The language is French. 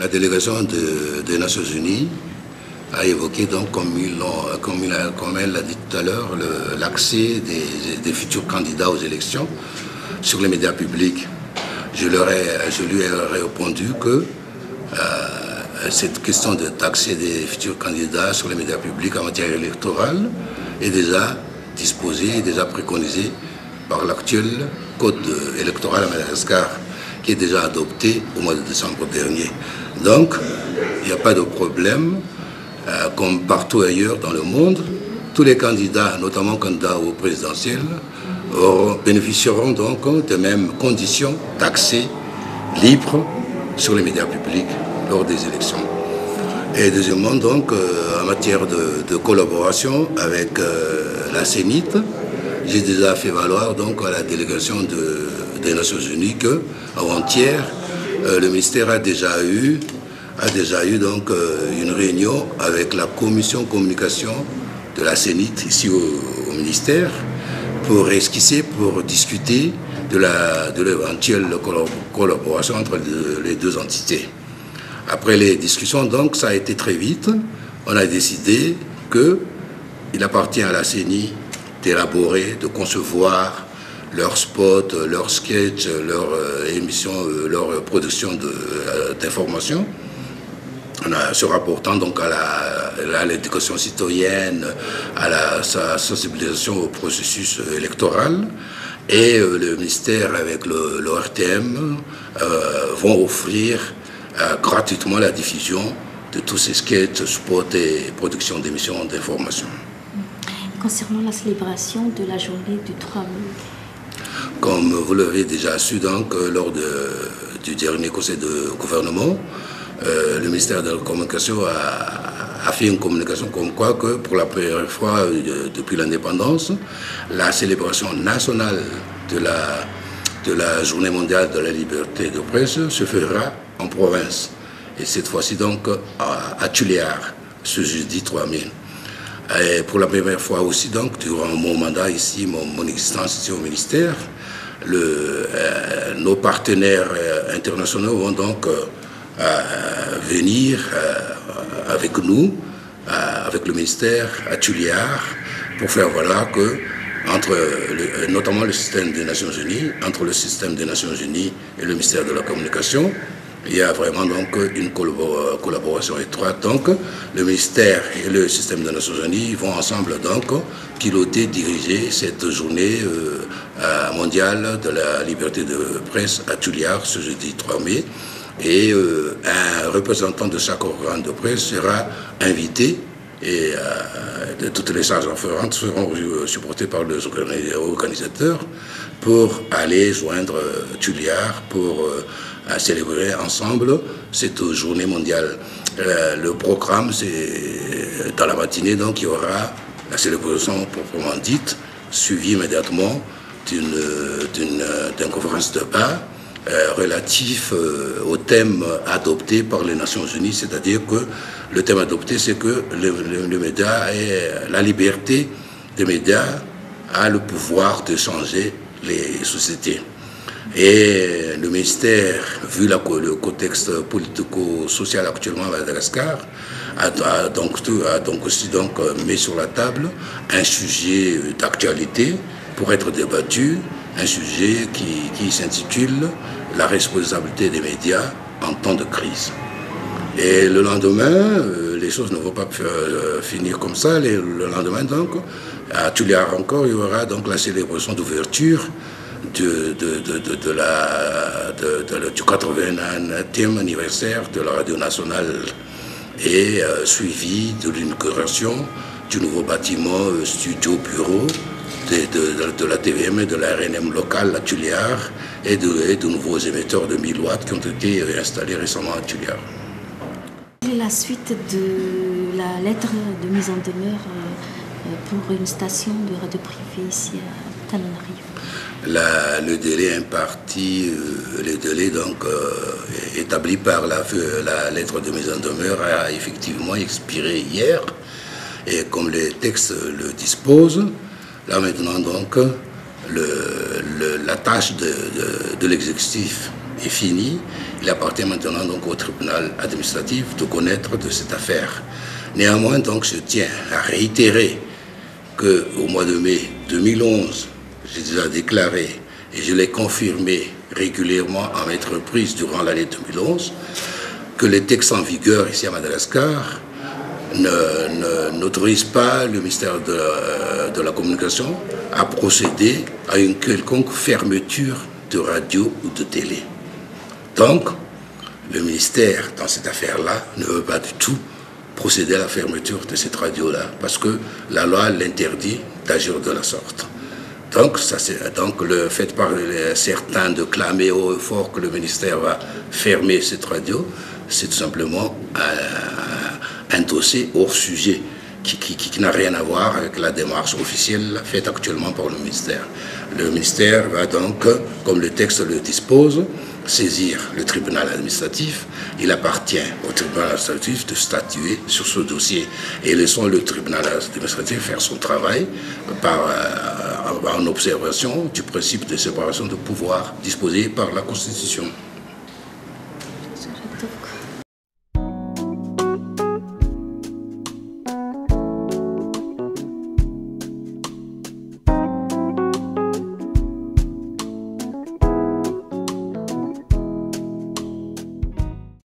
la délégation des Nations Unies a évoqué, donc, comme elle l'a dit tout à l'heure, l'accès des futurs candidats aux élections sur les médias publics. Je lui ai répondu que cette question d'accès des futurs candidats sur les médias publics en matière électorale est déjà disposée, déjà préconisée par l'actuel code électoral à Madagascar, qui est déjà adopté au mois de décembre dernier. Donc, il n'y a pas de problème. Comme partout ailleurs dans le monde, tous les candidats, notamment candidats au présidentiel, bénéficieront donc des mêmes conditions d'accès libre sur les médias publics lors des élections. Et deuxièmement, donc, en matière de collaboration avec la CENIT, j'ai déjà fait valoir donc à la délégation des Nations Unies que avant-hier, le ministère a déjà eu donc une réunion avec la commission communication de la CENIT ici au ministère pour esquisser, pour discuter de l'éventuelle collaboration entre les deux entités. Après les discussions, donc, ça a été très vite. On a décidé qu'il appartient à la CENI d'élaborer, de concevoir leurs spots, leurs sketchs, leurs émissions, leur production d'informations, se rapportant donc à l'éducation citoyenne, à la sensibilisation au processus électoral. Et le ministère avec le RTM vont offrir gratuitement la diffusion de tous ces sketchs, spots et productions d'émissions d'information. Concernant la célébration de la journée du 3 mai, comme vous l'avez déjà su donc, lors du dernier conseil de gouvernement, le ministère de la Communication a fait une communication comme quoi que pour la première fois depuis l'indépendance, la célébration nationale de la journée mondiale de la liberté de presse se fera en province. Et cette fois-ci donc à Tuléar, ce jeudi 3 mai. Et pour la première fois aussi, donc, durant mon mandat ici, mon existence ici au ministère, nos partenaires internationaux vont donc venir avec nous, avec le ministère à Tuléar, pour faire valoir que, notamment le système des Nations Unies, entre le système des Nations Unies et le ministère de la Communication, il y a vraiment donc une collaboration étroite. Donc, le ministère et le système des Nations Unies vont ensemble donc piloter, diriger cette journée mondiale de la liberté de presse à Tuléar ce jeudi 3 mai. Et un représentant de chaque organe de presse sera invité et toutes les charges afférentes seront supportées par les organisateurs pour aller joindre Tuléar pour célébrer ensemble cette journée mondiale. Le programme, c'est dans la matinée, donc il y aura la célébration proprement dite, suivie immédiatement d'une conférence de débat relatif au thème adopté par les Nations Unies, c'est-à-dire que le thème adopté, c'est que le média et la liberté des médias a le pouvoir de changer les sociétés. Et le ministère, vu le contexte politico-social actuellement à Madagascar, a donc aussi mis sur la table un sujet d'actualité pour être débattu, un sujet qui s'intitule « La responsabilité des médias en temps de crise ». Et le lendemain, les choses ne vont pas finir comme ça. Le lendemain, donc, à Tuléar encore, il y aura donc la célébration d'ouverture du 81e anniversaire de la Radio Nationale et suivi de l'inauguration du nouveau bâtiment studio-bureau de la TVM et de la RNM locale à Tuléar et de nouveaux émetteurs de 1000 watts qui ont été installés récemment à Tuléar. Quelle est la suite de la lettre de mise en demeure pour une station de radio privée ici à Tananarivo? Le délai imparti, le délai donc établi par la lettre de mise en demeure a effectivement expiré hier. Et comme les textes le disposent, là maintenant donc la tâche de l'exécutif est fini. Il appartient maintenant donc au tribunal administratif de connaître de cette affaire. Néanmoins, donc, je tiens à réitérer qu'au mois de mai 2011, j'ai déjà déclaré et je l'ai confirmé régulièrement à maintes reprises durant l'année 2011 que les textes en vigueur ici à Madagascar n'autorisent pas le ministère de la Communication à procéder à une quelconque fermeture de radio ou de télé. Donc, le ministère, dans cette affaire-là, ne veut pas du tout procéder à la fermeture de cette radio-là, parce que la loi l'interdit d'agir de la sorte. Donc, le fait par certains de clamer haut et fort que le ministère va fermer cette radio, c'est tout simplement un dossier hors sujet qui n'a rien à voir avec la démarche officielle faite actuellement par le ministère. Le ministère va donc, comme le texte le dispose, saisir le tribunal administratif. Il appartient au tribunal administratif de statuer sur ce dossier et laissons le tribunal administratif faire son travail en observation du principe de séparation de pouvoir disposé par la Constitution.